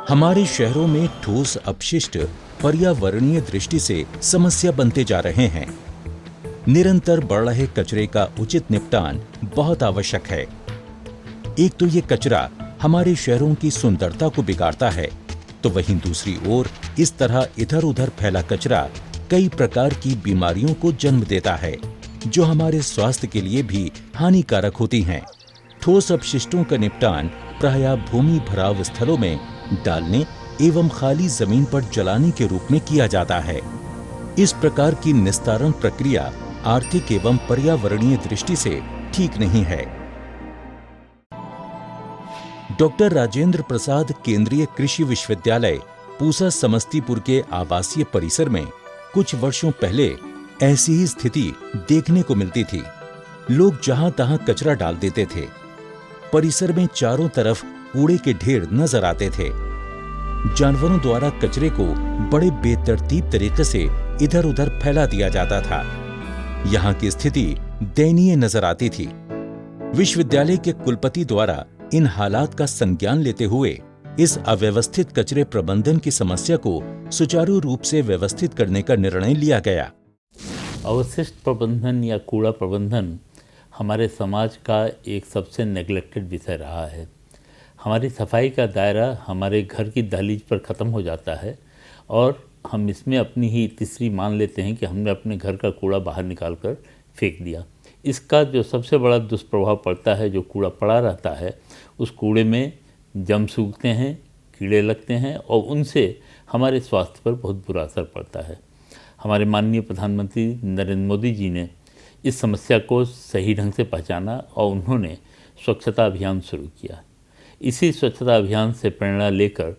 हमारे शहरों में ठोस अपशिष्ट पर्यावरणीय दृष्टि से समस्या बनते जा रहे हैं। निरंतर बढ़ रहे कचरे का उचित निपटान बहुत आवश्यक है। एक तो ये कचरा हमारे शहरों की सुंदरता को बिगाड़ता है, तो वहीं दूसरी ओर इस तरह इधर-उधर फैला कचरा कई प्रकार की बीमारियों को जन्म देता है, जो हमारे स्वास्थ्य के लिए भी हानिकारक होती हैं। ठोस अपशिष्टों का निपटान प्रायः भूमि भराव स्थलों में डालने एवं खाली जमीन पर जलाने के रूप में किया जाता है। इस प्रकार की निस्तारण प्रक्रिया आर्थिक एवं पर्यावरणीय दृष्टि से ठीक नहीं है। डॉक्टर राजेंद्र प्रसाद केंद्रीय कृषि विश्वविद्यालय पूसा समस्तीपुर के आवासीय परिसर में कुछ वर्षों पहले ऐसी ही स्थिति देखने को मिलती थी। लोग जहां तहां कचरा डाल देते थे। परिसर में चारों तरफ कूड़े के ढेर नजर आते थे। जानवरों द्वारा कचरे को बड़े बेतरतीब तरीके से इधर-उधर फैला दिया जाता था। यहाँ की स्थिति दयनीय नजर आती थी। विश्वविद्यालय के कुलपति द्वारा इन हालात का संज्ञान लेते हुए इस अव्यवस्थित कचरे प्रबंधन की समस्या को सुचारू रूप से व्यवस्थित करने का निर्णय लिया गया। अवशिष्ट प्रबंधन या कूड़ा प्रबंधन हमारे समाज का एक सबसे नेग्लेक्टेड विषय रहा है। हमारी सफाई का दायरा हमारे घर की दहलीज पर ख़त्म हो जाता है और हम इसमें अपनी ही तीसरी मान लेते हैं कि हमने अपने घर का कूड़ा बाहर निकाल कर फेंक दिया। इसका जो सबसे बड़ा दुष्प्रभाव पड़ता है, जो कूड़ा पड़ा रहता है उस कूड़े में जम सूखते हैं, कीड़े लगते हैं और उनसे हमारे स्वास्थ्य पर बहुत बुरा असर पड़ता है। हमारे माननीय प्रधानमंत्री नरेंद्र मोदी जी ने इस समस्या को सही ढंग से पहचाना और उन्होंने स्वच्छता अभियान शुरू किया। इसी स्वच्छता अभियान से प्रेरणा लेकर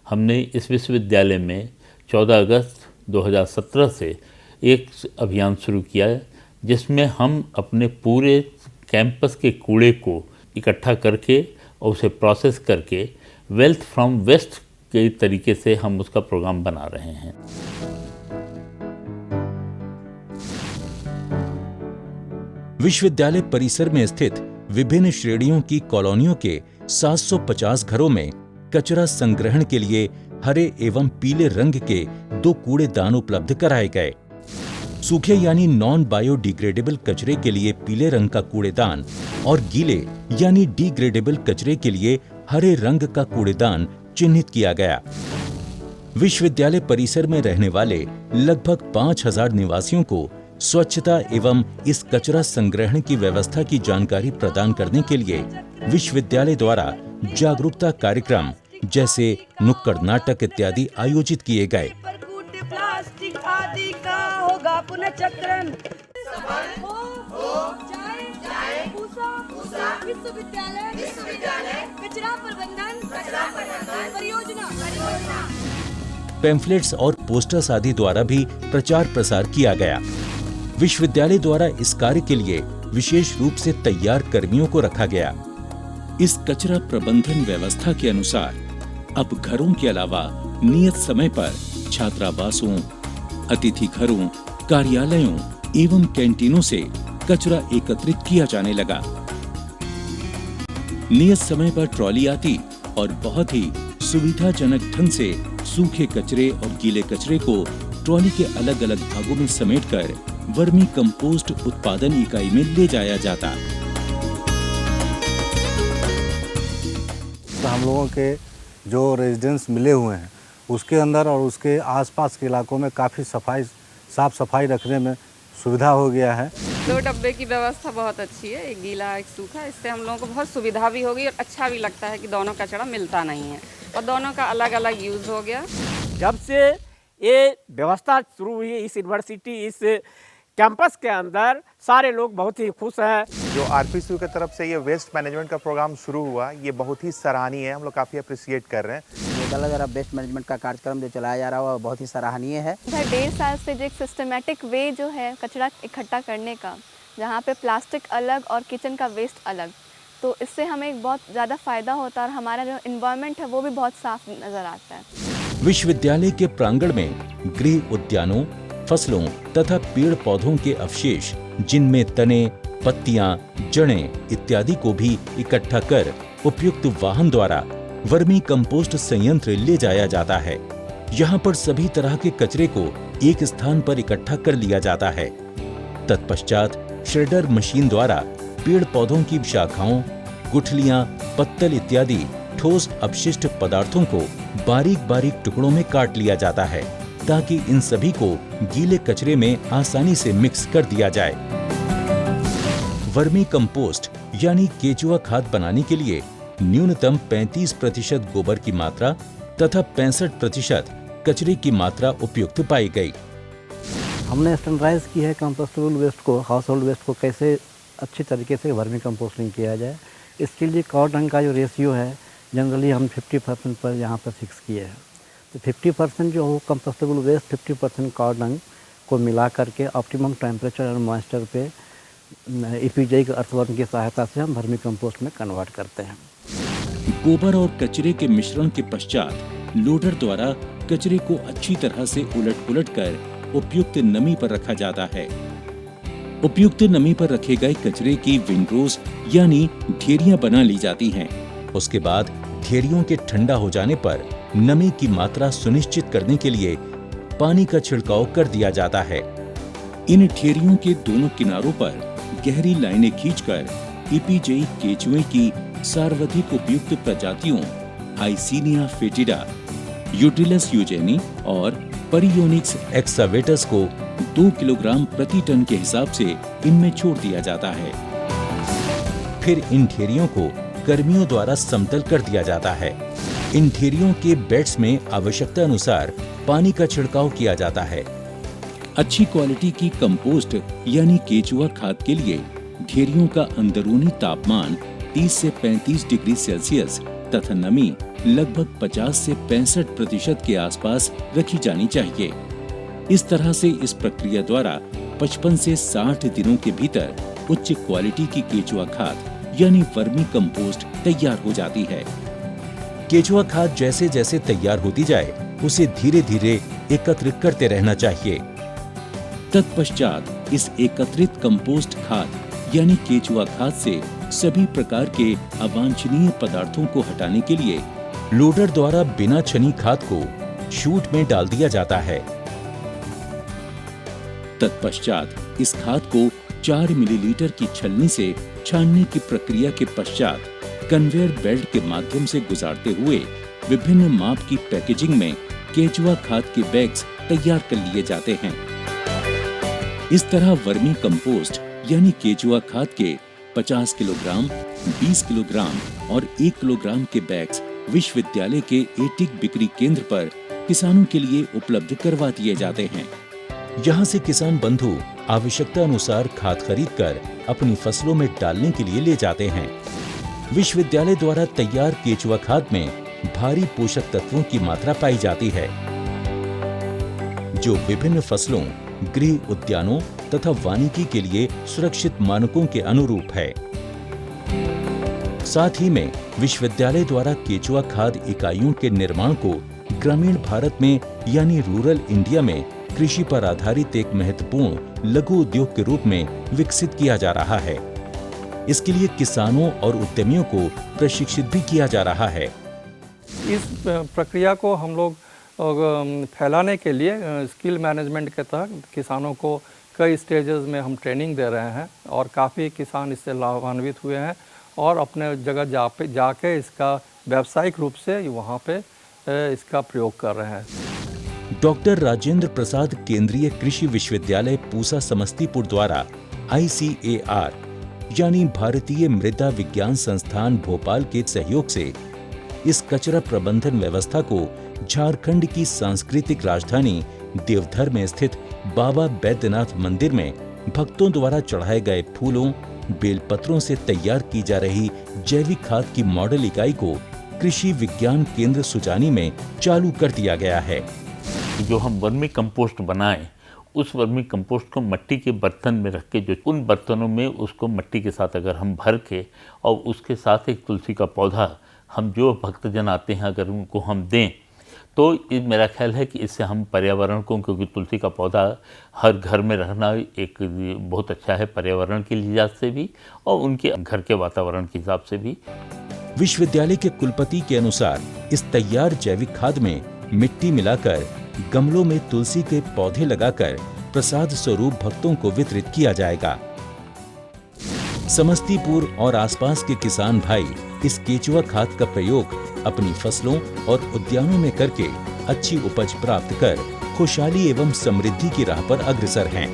हमने इस विश्वविद्यालय में 14 अगस्त 2017 से एक अभियान शुरू किया है, जिसमें हम अपने पूरे कैंपस के कूड़े को इकट्ठा करके और उसे प्रोसेस करके वेल्थ फ्रॉम वेस्ट के तरीके से हम उसका प्रोग्राम बना रहे हैं। विश्वविद्यालय परिसर में स्थित विभिन्न श्रेणियों की कॉलोनियों के 750 घरों में कचरा संग्रहण के लिए हरे एवं पीले रंग के 2 कूड़ेदान उपलब्ध कराए गए। सूखे यानी नॉन बायोडिग्रेडेबल कचरे के लिए पीले रंग का कूड़ेदान और गीले यानी डिग्रेडेबल कचरे के लिए हरे रंग का कूड़ेदान चिन्हित किया गया। विश्वविद्यालय परिसर में रहने वाले लगभग 5000 निवासियों को स्वच्छता एवं इस कचरा संग्रहण की व्यवस्था की जानकारी प्रदान करने के लिए विश्वविद्यालय द्वारा जागरूकता कार्यक्रम जैसे नुक्कड़ नाटक इत्यादि आयोजित किए गए। प्लास्टिक आदि का होगा पुनर्चक्रण। विश्वविद्यालय कचरा प्रबंधन परियोजना। पैम्फलेट्स और पोस्टर्स आदि द्वारा भी प्रचार प्रसार किया गया। विश्वविद्यालय द्वारा इस कार्य के लिए विशेष रूप से तैयार कर्मियों को रखा गया। इस कचरा प्रबंधन व्यवस्था के अनुसार अब घरों के अलावा नियत समय पर छात्रावासों, अतिथि घरों, कार्यालयों एवं कैंटीनों से कचरा एकत्रित किया जाने लगा। नियत समय पर ट्रॉली आती और बहुत ही सुविधाजनक ढंग से सूखे कचरे और गीले कचरे को ट्रॉली के अलग अलग भागों में समेटकर वर्मी कंपोस्ट उत्पादन इकाई में ले जाया जाता। तो हम लोगों के जो रेजिडेंस मिले हुए हैं उसके अंदर और उसके आसपास के इलाकों में काफ़ी साफ सफाई रखने में सुविधा हो गया है। 2 डब्बे की व्यवस्था बहुत अच्छी है, एक गीला एक सूखा। इससे हम लोगों को बहुत सुविधा भी होगी और अच्छा भी लगता है कि दोनों कचरा मिलता नहीं है और दोनों का अलग अलग यूज़ हो गया। जब से ये व्यवस्था शुरू हुई इस यूनिवर्सिटी, इस कैंपस के अंदर, सारे लोग बहुत ही खुश हैं। जो आरपीसीयू की तरफ से ये वेस्ट मैनेजमेंट का प्रोग्राम शुरू हुआ, ये बहुत ही सराहनीय है। हम लोग काफ़ी अप्रिशिएट कर रहे हैं। अलग अलग वेस्ट मैनेजमेंट का कार्यक्रम जो चलाया जा रहा है बहुत ही सराहनीय है। 1.5 साल से जो एक सिस्टमेटिक वे जो है कचरा इकट्ठा करने का, जहाँ पे प्लास्टिक अलग और किचन का वेस्ट अलग, तो इससे हमें बहुत ज़्यादा फ़ायदा होता है और हमारा जो इन्वायरमेंट है वो भी बहुत साफ नज़र आता है। विश्वविद्यालय के प्रांगण में गृह उद्यानों, फसलों तथा पेड़ पौधों के अवशेष, जिनमें तने, पत्तियां, जड़ें इत्यादि को भी इकट्ठा कर उपयुक्त वाहन द्वारा वर्मी कंपोस्ट संयंत्र ले जाया जाता है। यहाँ पर सभी तरह के कचरे को एक स्थान पर इकट्ठा कर लिया जाता है। तत्पश्चात श्रेडर मशीन द्वारा पेड़ पौधों की शाखाओं, गुठलियां, पत्तल इत्यादि ठोस अपशिष्ट पदार्थों को बारीक बारीक टुकड़ों में काट लिया जाता है ताकि इन सभी को गीले कचरे में आसानी से मिक्स कर दिया जाए। वर्मी कंपोस्ट यानी केचुआ खाद बनाने के लिए न्यूनतम 35% गोबर की मात्रा तथा 65% कचरे की मात्रा उपयुक्त पाई गई। हमने स्टैंडर्डाइज की है कंपोस्टेबल वेस्ट को, हाउस होल्ड वेस्ट को कैसे अच्छी तरीके से वर्मी कंपोस्टिंग किया जाए। इसके लिए कॉ डंग का जो रेशियो है जनरली हम 50% पर यहाँ पर फिक्स किए हैं। तो 50% जो हो कंपोस्टेबल वेस्ट, 50% कॉ डंग को मिला करके ऑप्टिमम टेम्परेचर और मॉइस्चर पे ईपीजेइक अर्थवर्म की सहायता से हम वर्मी कंपोस्ट में कन्वर्ट करते हैं। गोबर और कचरे के मिश्रण के पश्चात लोडर द्वारा कचरे को अच्छी तरह से उलट-पुलट कर उपयुक्त नमी पर रखा जाता है। उपयुक्त नमी पर रखे गए कचरे की विंडरोज यानी ढेरियां बना ली जाती हैं। उसके बाद ढेरियों के ठंडा हो जाने पर नमी की मात्रा सुनिश्चित करने के लिए पानी का छिड़काव कर दिया जाता है। इन ढेरियों के दोनों किनारों पर गहरी लाइनें खींचकर ईपीजेइक केचुए की सर्वाधिक उपयुक्त प्रजातियों आइसिनिया फेटिडा, यूटिलस यूजेनी और परियोनिक्स एक्सावेटस को 2 किलोग्राम प्रति टन के हिसाब से इनमें छोड़ दिया जाता है। फिर इन ढेरियों को कर्मियों द्वारा समतल कर दिया जाता है। इन ढेरियों के बेड्स में आवश्यकता अनुसार पानी का छिड़काव किया जाता है। अच्छी क्वालिटी की कंपोस्ट यानी केचुआ खाद के लिए ढेरियों का अंदरूनी तापमान 30 से 35 डिग्री सेल्सियस तथा नमी लगभग 50 से 65% के आसपास रखी जानी चाहिए। इस तरह से इस प्रक्रिया द्वारा 55 से 60 दिनों के भीतर उच्च क्वालिटी की केचुआ खाद यानी वर्मी कंपोस्ट तैयार हो जाती है। केचुआ खाद जैसे जैसे तैयार होती जाए उसे धीरे धीरे एकत्रित करते रहना चाहिए। तत्पश्चात इस एकत्रित कंपोस्ट खाद यानी केचुआ खाद से सभी प्रकार के अवांछनीय पदार्थों को हटाने के लिए लोडर द्वारा बिना छनी खाद को शूट में डाल दिया जाता है। तत्पश्चात इस खाद को 4 मिलीलीटर की छलनी से छानने की प्रक्रिया के पश्चात कन्वेयर बेल्ट के माध्यम से गुजारते हुए विभिन्न माप की पैकेजिंग में केचुआ खाद के बैग्स तैयार कर लिए जाते हैं। इस तरह वर्मी कंपोस्ट यानी केचुआ खाद के 50 किलोग्राम, 20 किलोग्राम और 1 किलोग्राम के बैग्स विश्वविद्यालय के एटिक बिक्री केंद्र पर किसानों के लिए उपलब्ध करवा दिए जाते हैं। यहाँ से किसान बंधु आवश्यकता अनुसार खाद खरीदकर अपनी फसलों में डालने के लिए ले जाते हैं। विश्वविद्यालय द्वारा तैयार केचुआ खाद में भारी पोषक तत्वों की मात्रा पाई जाती है, जो विभिन्न फसलों, गृह उद्यानों तथा वानिकी के लिए सुरक्षित मानकों के अनुरूप है। साथ ही में विश्वविद्यालय द्वारा केचुआ खाद इकाइयों के निर्माण को ग्रामीण भारत में यानी रूरल इंडिया में कृषि पर आधारित एक महत्वपूर्ण लघु उद्योग के रूप में विकसित किया जा रहा है। इसके लिए किसानों और उद्यमियों को प्रशिक्षित भी किया जा रहा है। इस प्रक्रिया को हम लोग फैलाने के लिए स्किल मैनेजमेंट के तहत किसानों को कई स्टेजेस में हम ट्रेनिंग दे रहे हैं और काफ़ी किसान इससे लाभान्वित हुए हैं और अपने जगह जाके इसका व्यावसायिक रूप से वहाँ पे इसका प्रयोग कर रहे हैं। डॉक्टर राजेंद्र प्रसाद केंद्रीय कृषि विश्वविद्यालय पूसा समस्तीपुर द्वारा ICAR यानी भारतीय मृदा विज्ञान संस्थान भोपाल के सहयोग से इस कचरा प्रबंधन व्यवस्था को झारखंड की सांस्कृतिक राजधानी देवधर में स्थित बाबा बैद्यनाथ मंदिर में भक्तों द्वारा चढ़ाए गए फूलों, बेलपत्रों से तैयार की जा रही जैविक खाद की मॉडल इकाई को कृषि विज्ञान केंद्र सुजानी में चालू कर दिया गया है। जो हम वर्मी कंपोस्ट बनाएं, उस वर्मी कंपोस्ट को मिट्टी के बर्तन में रख के, जो उन बर्तनों में उसको मिट्टी के साथ अगर हम भर के और उसके साथ एक तुलसी का पौधा हम जो भक्तजन आते हैं अगर उनको हम दें, तो मेरा ख्याल है कि इससे हम पर्यावरण को, क्योंकि तुलसी का पौधा हर घर में रहना एक बहुत अच्छा है पर्यावरण के लिहाज से भी और उनके घर के वातावरण के हिसाब से भी। विश्वविद्यालय के कुलपति के अनुसार इस तैयार जैविक खाद में मिट्टी मिलाकर गमलों में तुलसी के पौधे लगाकर प्रसाद स्वरूप भक्तों को वितरित किया जाएगा। समस्तीपुर और आसपास के किसान भाई इस केचुआ खाद का प्रयोग अपनी फसलों और उद्यानों में करके अच्छी उपज प्राप्त कर खुशहाली एवं समृद्धि की राह पर अग्रसर हैं।